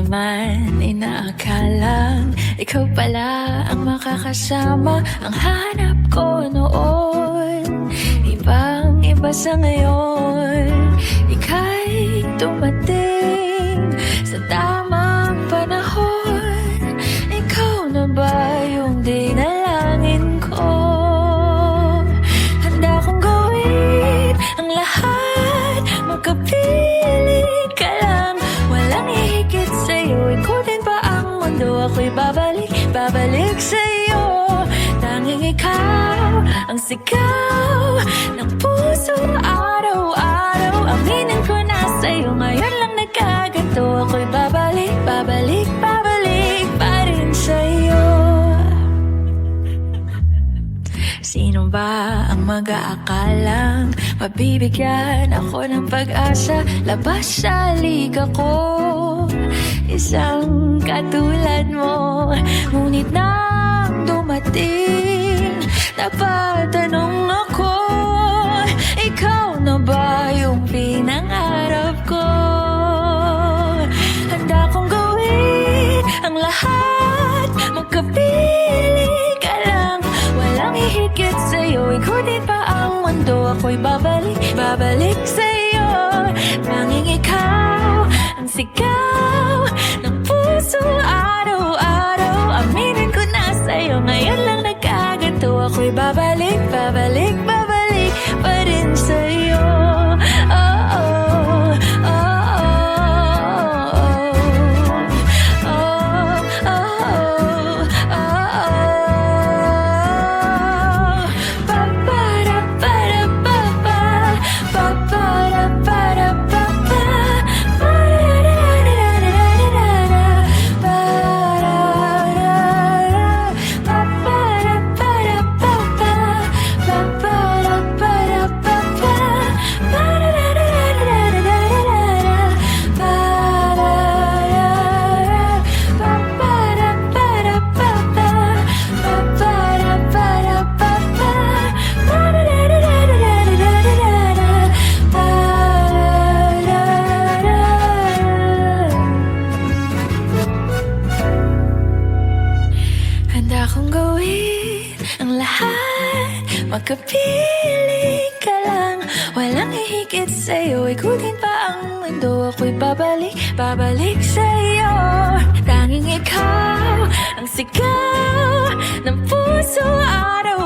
man inaakalang ikaw pala ang makakasama. Ang hanap ko noon, ibang iba sa ngayon. Ika'y dumating sa tamang panahon. Ikaw na ba yung dinalangin ko? Handa kong gawin ang lahat, magkapili ka lang. Walang hihigit sa'yo, ikutin pa ang mundo. Ako'y babalik sa'yo. Tanging ikaw ang sigaw ng puso araw-araw. Aminin ko na sa'yo, ngayon lang nagkaganto. Ako'y babalik pa rin sa'yo. Sino ba ang mag-aakalang mabibigyan ako ng pag-asa? Labas sa liga ko, isang katulad mo. Ngunit nang dumating, napatanong ako, ikaw na ba yung pinangarap ko? Handa kong gawin ang lahat, magkapili ka lang. Walang hihigit sa'yo, ikutin pa ang mundo. Ako'y babalik sa'yo. Tanging ikaw ang sigaw ng puso araw-araw. Aminin ko na sa'yo, ngayon lang nagkaganto. Ako'y babalik pa rin sa'yo. Oh, oh, oh, oh, oh, oh, oh, oh. Pa-para-para-pa-pa, pa-para-para-pa-pa, pa-ra-ra-ra-ra-ra-ra, pa-ra-ra-ra, pa-para-para-pa-pa, pa-para-para-pa-pa, pa-ra-ra-ra-ra-ra-ra-ra, handa kong gawin ang lahat, magkapili ka lang. Walang hihigit sa'yo, ikutin pa ang mundo. Ako'y babalik sa'yo. Tanging ikaw ang sigaw ng puso araw